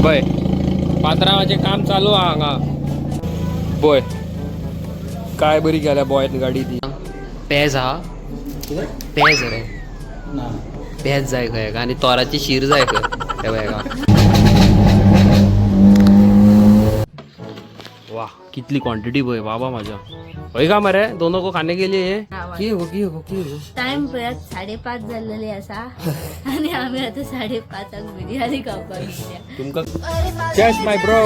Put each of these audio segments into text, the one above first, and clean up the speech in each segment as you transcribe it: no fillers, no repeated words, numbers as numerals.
बय पात्रावाचे काम चालू हा हांगा बोय काय बरी केल्या बॉयन गाडी ती पेज हा पेज रे पेज जाय खंय आणि तोराची शीर जाय खंय बघा वाह कितली क्वांटिटी बघ बाबा माझ्या होय का मरे दोनों को खाने के लिए की हो टाइम परत 5:30 झालेले असा आणि आम्ही आता 5:30 बिर्याणी खावपाक गेल्या तुमका चेस my bro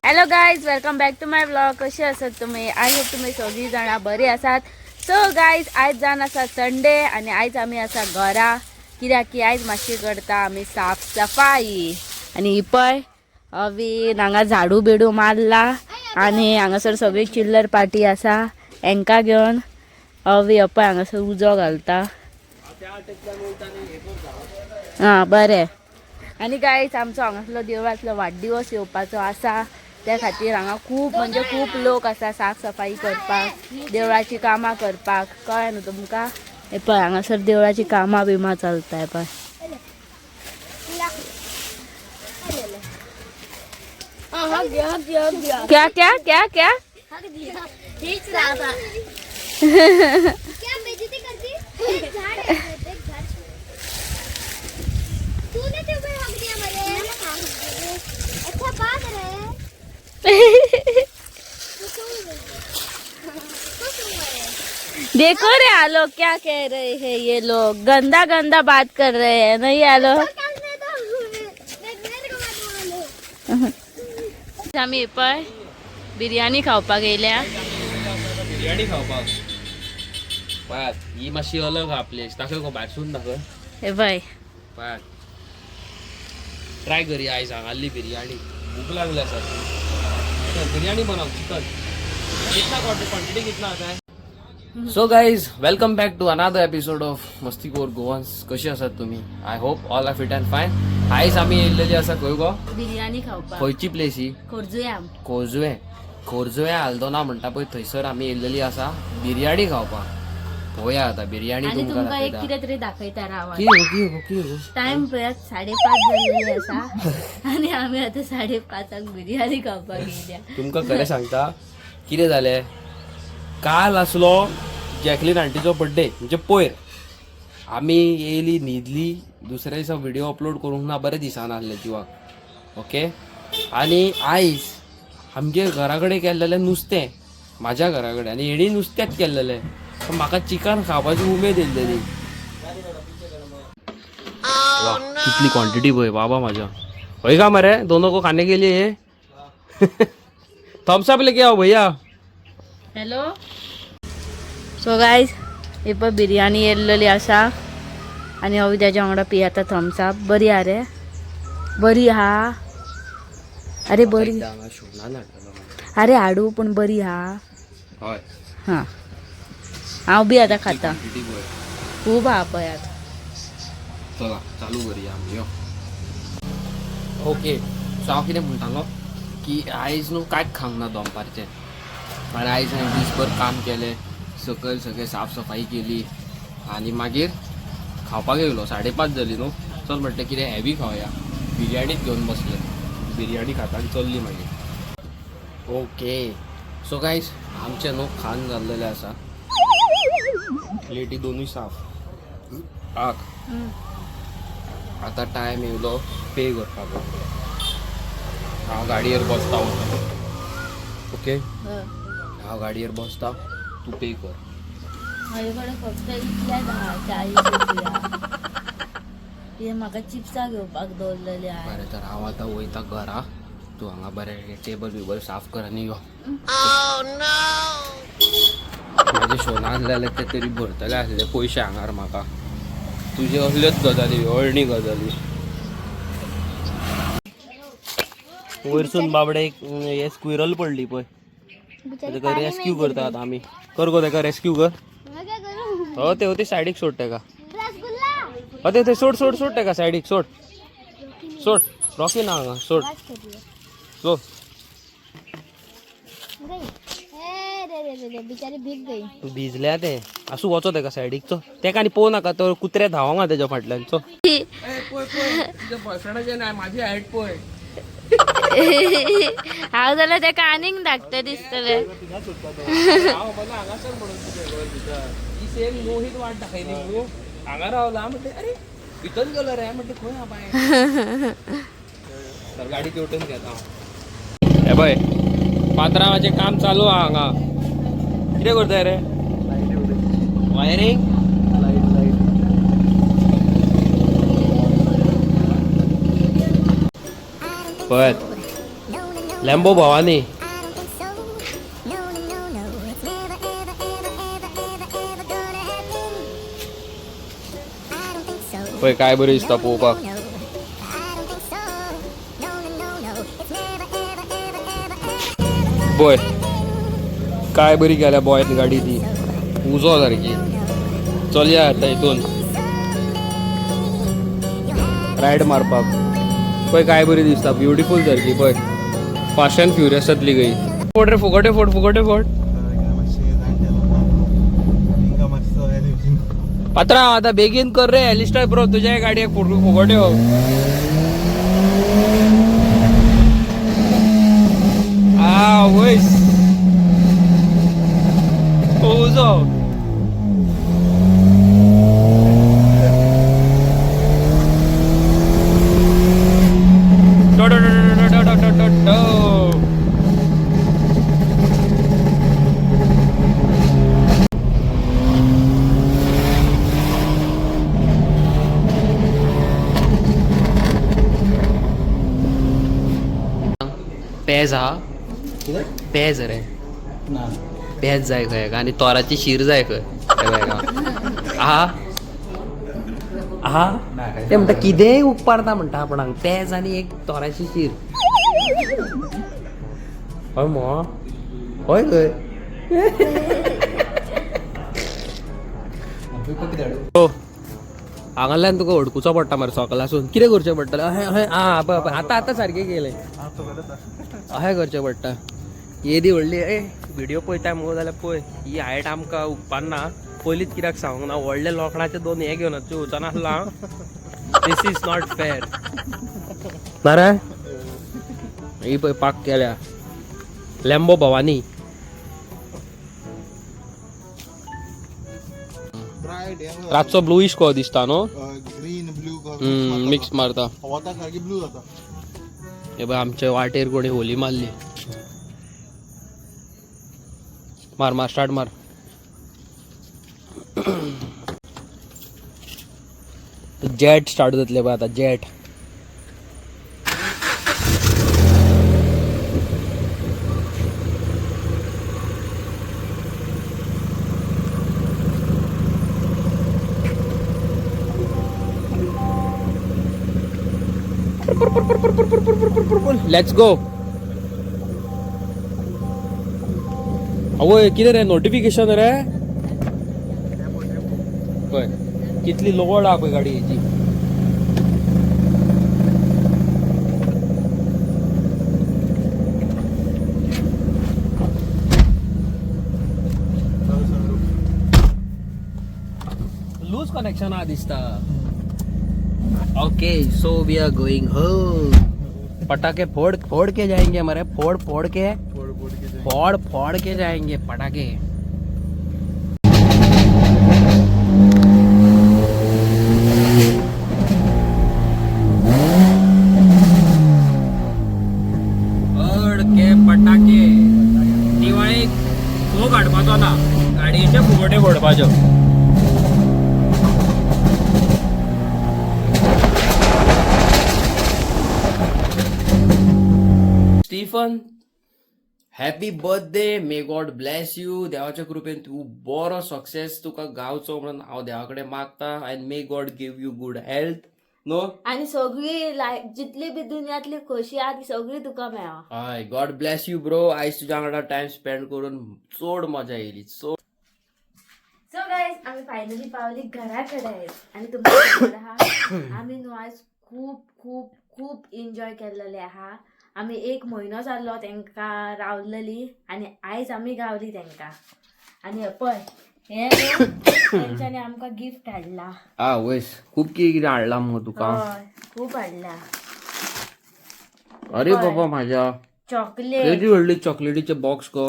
hello guys welcome back to my blog. कसे असत तुम्ही? आय होप तुम्ही सगळी जण बरी आसात. सो गाईज आयज जावन आसा संडे आणि आयज आम्ही आसा घरा कित्याक की आयज मातशी करता आमी साफ सफाई आणि ही पळय अवी हांगा झाडू बिडू मारला आणि हांगासर सगळी चिल्लर पार्टी आसा हेंका घेवन अवी पळय हांगासर उजो घालता. हां बरें. आणि गाईज आमचो हांगासलो देवळांतलो वाडदिवस येवपाचो आसा त्या खातीर हांगा खूब म्हणजे खूब लोक आसा साफ सफाई करपाक देवळाची कामां करपाक. कळ्ळें न्हू तुमकां? हे पळय हांगासर देवळाची कामां बिमां चलताय पळय. क्या क्या क्या क्या देखो रे आलो क्या कह रहे हैं ये लोग, गंदा गंदा बात कर रहे हैं. नहीं आलो आम्ही पण बिर्याणी खावपाक गेल्या. बिर्याणी खावपाक पायात ही मातशी अलग हा प्लेस दाखव गो भासून दाखव हे बाय पायात ट्राय करी आयज हांगाली बिर्याणी भूक लागल्या सर बिर्याणी बनाव चिकन कितना क्वांटिटी कितना आता है. So guys welcome back to another episode of मस्तीखोर गोवन्स. कशी आसात तुम्ही? I hope all are fit and fine. आयज आम्ही येयल्लेली आसा खंय गो बिर्याणी खावपाक. खंयची प्लेस ही? खोर्जुवे आल्दोना म्हणटा पळय थंयसर आमी येयल्लेली आसा बिर्याणी खावपाक. पळोवया आतां बिर्याणी आणि तुमका एक तुमकां कितें तरी दाखयता राव. की टाइम परत 5:30 झालेले आसा आणि आम्ही आता 5:30 बिर्याणी खावपाक गेल्या. तुमकां खरें सांगता कितें जालें काल आसलो जॅकलीन आंटीचो बर्थडे म्हणजे पयर आमी येयली न्हिदली दुसऱ्या दिसा व्हिडिओ अपलोड करूंक ना बरें दिसान आसलें जिवाक ओके. आनी आयज आमगे घरा कडेन केल्लेलें नुस्तें म्हाज्या घरा कडेन आनी हेणी नुस्तेंच केल्लेलें म्हाका चिकन खावपाची उमेद येयल्लेली. कितली क्वांटिटी पळय बाबा म्हाज्या होय का मरे दोनों को खाने के लिए थम्स अप लेके आओ भैया. हॅलो. सो गाईज हे पण बिर्याणी येयल्लेली आसा आणि हांव त्याच्या वांगडा पियेता थम्स अप. बरी हा रे बरी हा. अरे बरी अरे हाडू पण बरी हा. हां हांव बी आतां खाता खूब हा पळय आतां. चला चालू करूया आमी यो. ओके सो हांव कितें म्हणटालो की आयज न्हू कांयच खावंक ना दनपारचें कारण आयज हांवें दीसभर काम केलें सकयल सगळें साफ सफाई केली आनी मागीर खावपाक येयलो 5:30 जाली न्हू. चल म्हणलें कितें हॅवी खावया बिर्याणीच घेवन बसले बिर्याणी खाता आनी चल्ली मागीर. ओके सो गायज आमचें न्हू खाण जाल्लेलें आसा प्लेटी दोनूय साफ आक. आतां टायम येयलो पे करपाक. हांव गाडयेर बसता ओके हांव गाडयेर बसता तूं पे कर. माझे कडेन फक्त इतलेच आहा 40 रुपया. ते म्हाका चिप्सां घेवपाक दवरलेले आहा. बरें तर हांव आतां वयता घरा. तूं हांगा बरें टेबल बिबल साफ कर आनी यो. म्हाजे शोना आसलेले ते तरी भरतले आसले पयशे हांगार म्हाका. तुजे असल्योच गजाली अळणी गजाली. वयरसून बाबडे हे स्क्विरल पडली पळय तेका रेस्क्यू करतात आमी. कर गो तेका रेस्क्यू कर. हो ते सायडीक सोड तेका. हो ते सोड सोड सोड तेका सायडीक सोड सोड रॉकी ना हांगा सोड सो बिचारी भीक गई भिजल्या ते असू वचो तेका सायडीक चो तेका आनी पोव नाका तो कुत्रे धावंगा तेच्या फाटल्यान चो तुझ्या बॉयफ्रेंडाचे नाही माझी हायट पळय हांव जाल्यार तेका आनीक धाकटे दिसतले हांव मला हांगासर म्हणून तुझे घर भितर ही सेम मोहित वाट दाखयली न्हू हांगा रावला म्हणते अरे भितर गेलो रे म्हणते खंय हा बाय तर गाडी पेवटून घेता हे पळय पात्रांवाचें काम चालू आहा हांगा कितें करताय रे वायरिंग पळत लॅम्बो भवानी पळय काय बरी दिसता पळोवपाक बॉय काय बरी गेल्या बॉय गाडी ती उजो सारकी चलया आता हितून रायड मारपाक पळय काय बरी दिसता ब्युटिफूल सारकी पळय फास्ट अँड फ्युरियस जातली गई फोड रे फुगोटे फोड पात्रा आता बेगीन कर रे एलिस्टाय ब्रो तुझ्या गाडयेक फुगोटे हो वयस उजो पेज हा पेज रे पेज जाय खंय आनी तोराची शीर जाय खंय आहा आहा ते म्हणटा किदेंय उपकारता म्हणटा आपणाक पेज आनी एक तोराची शीर हय मो हय खंय हो हांगाल्यान तुका हडकुचो पडटा मरे सकाळासून कितें करचें पडटलें अहें अहें आं पळय पळय आतां सारकें केलें अहें करचें पडटा येदी व्हडली ए व्हिडिओ पळयताय मुगो जाल्यार पळय ही हायट आमकां उपकारना पयलींच कित्याक सांगूंक ना व्हडले लोकडाचे दोन हे घेवन वचून आसला दिस इज नॉट फेअर ना रे ही पळय पाक केल्या लॅम्बो भवानी रातचो ब्लूइश को दिसता न्हू ग्रीन ब्लू मिक्स मारता वता सारकी ब्लू जाता हे पळय आमच्या वाटेर कोणी होली मारली मार मार स्टार्ट मार जेट स्टार्ट जातले पळय आतां जेट लेट्स गो आवय कितें रे नोटिफिकेशन रे पळय कितली लोड आहा पळय गाडी हेची लूज कनेक्शन आहा दिसता okay so we are going home पटाखे फोड़ फोड़ के जाएंगे हमारे फोड़ फोड़ के जाएंगे पटाखे फोड़ के पटाखे दिवाळीक फो काडपाचो ना गाडयेचे फुगोटे फोडपाच्यो Stephen happy birthday may God bless you देवाच्या कृपेन तू बरो सक्सेस तुका गावचो म्हणून हांव देवा कडेन मागता and may God give you good health no आणि सगळी लायक जितली बी दुनियांतली खोशी आहा ती सगळी तुका मेळा हय गॉड ब्लेस यू ब्रो आयज तुज्या वांगडा टाइम स्पेंड करून चड मजा येयली सो गाईज आम्ही फायनली पावली घरा कडेन आणि तुमच्या आम्ही न्हू आज खूप खूप खूप एन्जॉय केलेले आहा. आम्ही 1 महिनो जाल्लो तेंका रावलेली आणि आयज आम्ही गावली तेंका. आणि पळय हे तेंच्यानी आमकां गिफ्ट हाडला. वयस खूप कितें हाडला मग तुका. हय खूप हाडला. अरे बाबा माझ्या चॉकलेट किती व्हडली चॉकलेटीचे बॉक्स गो.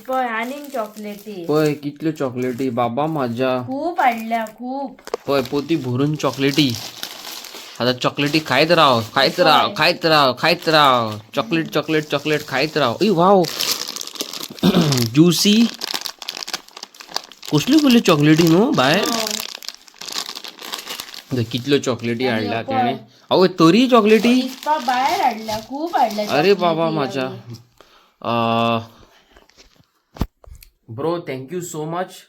पळय आनीक चॉकलेटी पय कितल्यो चॉकलेटी बाबा माझ्या. खूप हाडल्या खूप. पय पोती भरून चॉकलेटी. आता चॉकलेटी खायत राव खायत राव खायत राव खायत राव. चॉकलेट चॉकलेट चॉकलेट खायत राव. ई वाव ज्युसी कसली कसली चॉकलेटी न्हू बाय. कितल्यो चॉकलेटी हाडल्या त्याने. अहो तरी चॉकलेटी इतका बाहेर हाडल्या खूप हाडल्या. अरे बाबा माझ्या. ब्रो थँक्यू सो मच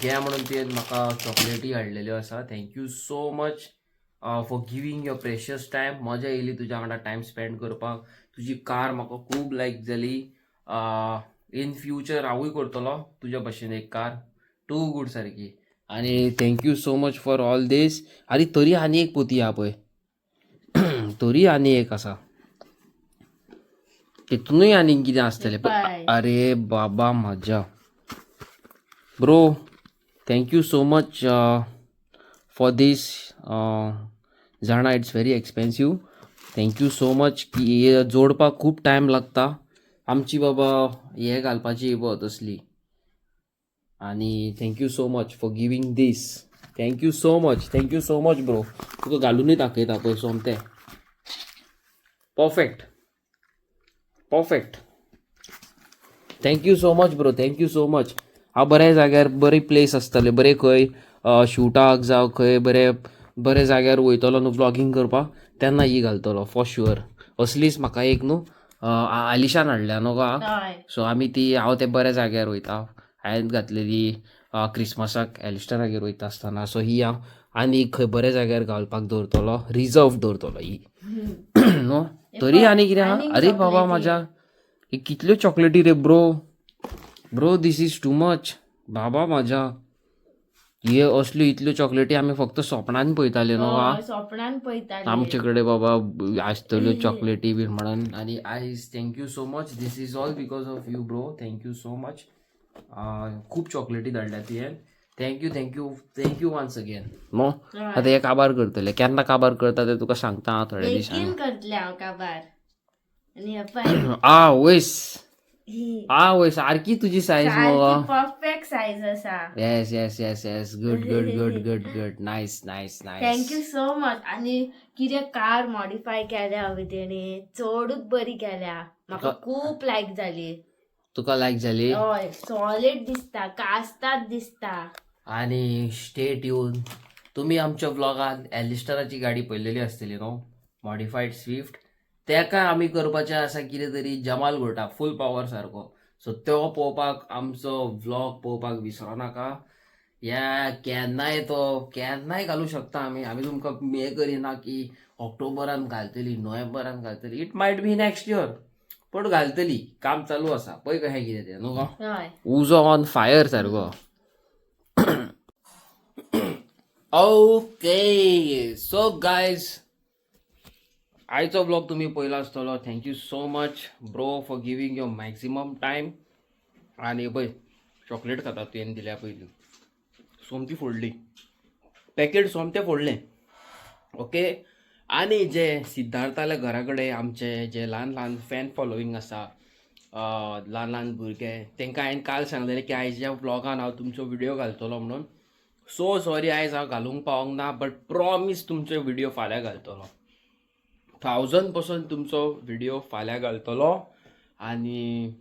घ्या म्हणून ते म्हाका चॉकलेटी हाडलेल्यो आसा. Thank you so much for giving your precious time. मजा येयली तुज्या वांगडा टायम स्पेंड करपाक. तुजी कार म्हाका खूब लायक जाली. इन फ्युचर हांवूय करतलो तुज्या भशेन एक कार. टू गूड सारकी. आणि thank you so much for all these. अरे तरी आनी एक पोती आहा पळय. तरी आनी एक आसा. तितूनय आनीक कितें आसतलें. अरे बाबा म्हाज्या. Bro thank you so much for this. जाणा it's very expensive. Thank you so much की हे जोडपाक खूब टायम लागता. आमची बाबा हे घालपाची पळय तसली. आणि thank you so much for giving this. Thank you so much bro. तुका घालूनय दाखयता पळय सोमतें. Perfect perfect. Thank you so much bro. Thank you so much. हांव बऱ्या जाग्यार बरी प्लेस आसतले बरे खंय शूटाक जावं खंय बरे जाग्यार वयतलो न्हू व्लॉगिंग करपाक तेन्ना ही घालतलो फॉर शुअर. असलीच म्हाका एक न्हू आलिशान हाडल्या न्हू गो. सो आमी ती हांव ते बऱ्या जाग्यार वयता. हांवें घातलेली क्रिसमसाक एलिस्टरागेर वयता आसतना. सो ही हांव आनी खंय बऱ्या जाग्यार घालपाक दवरतलो. रिजर्व दवरतलो ही न्हू. तरी आनी कितें आहा. अरे बाबा म्हाज्या ही कितल्यो चॉकलेटी रे bro. Bro this is too much बाबा म्हाज्या. हे असल्यो इतल्यो चॉकलेटी आमी फक्त स्वप्नान पळयताले न्हू. स्वप्नान पळयताले. आमचे कडेन बाबा आसतल्यो चॉकलेटी बीन म्हणून. आनी आयज thank you so much. This is all because of you bro. Thank you so much. खूब चॉकलेटी धाडल्या तुवें. Thank you once again no. आतां हे काबार करतले. केन्ना काबार करता ते तुका सांगता हांव थोड्या दिसांनी. करतले हांव काबार. आणि वय सारकी तुजी सायज मगो. परफेक्ट सायज आसा. Yes good nice. Thank you so much. आणि कितें कार मॉडिफाय केल्या हांवें तेणी चडूच बरी केल्या. म्हाका खूप लायक जाली. तुका लायक जाली. हय सॉलिड दिसता. कास्ताद दिसता. आणि स्टे ट्यून. तुम्ही आमच्या व्लॉगान एलिस्टराची गाडी पळयलेली आसतली न्हू मॉडिफाईड स्विफ्ट. तेका आमी करपाचें आसा कितें तरी जमाल घोटा फूल पॉवर सारको. सो तो पळोवपाक आमचो व्लॉग पळोवपाक विसरो नाका. या केन्नाय घालूं शकता आमी तुमकां हे करिना की ऑक्टोबरान घालतली नोव्हेंबरान घालतली. It might be next year पण घालतली. काम चालू आसा पळय कशें कितें तें न्हू गो. उजो ऑन फायर सारको. ओके सो गायज आयचो ब्लॉग तुम्ही पळयलो आसतलो. Thank you so much bro for giving your maximum time. आनी पळय चॉकलेट खाता तुवें दिल्या पयलीं सोमती फोडली. पॅकेट सोमतें फोडलें. ओके. आनी जे सिद्धार्थाल्या घरा कडेन आमचे जे ल्हान फॅन फॉलोवींग आसा ल्हान भुरगे तांकां हांवें काल सांगलेलें की आयच्या व्लॉगान हांव तुमचो व्हिडिओ घालतलो म्हणून. सो सॉरी आयज हांव घालूंक पावोंक ना. बट प्रॉमीस तुमचो व्हिडिओ फाल्यां घालतलो. 1000% तुमचो व्हिडिओ फाल्यां घालतलो. आनी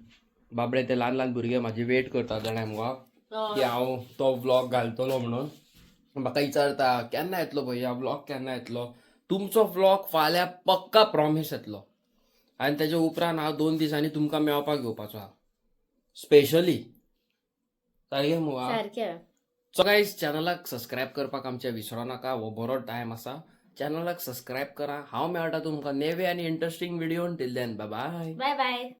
बाबडे ते ल्हान भुरगे म्हाजी वेट करता जाणां मुगो की हांव तो व्लॉग घालतलो म्हणून. म्हाका विचारता केन्ना येतलो भैया व्लॉग केन्ना येतलो. तुमचो व्लॉग फाल्यां पक्का प्रॉमीस येतलो. आनी तेज्या उपरांत हांव 2 दिसांनी तुमकां मेळपाक येवपाचो आहा स्पेशली. सारकें मुगो. सो गायज चॅनलाक सबस्क्रायब करपाक आमचे विसरो नाका. हो बरो टायम आसा. चॅनलाक सबस्क्रायब करा. हांव मेळटा तुमकां नेवे आनी interesting video. Till then bye bye.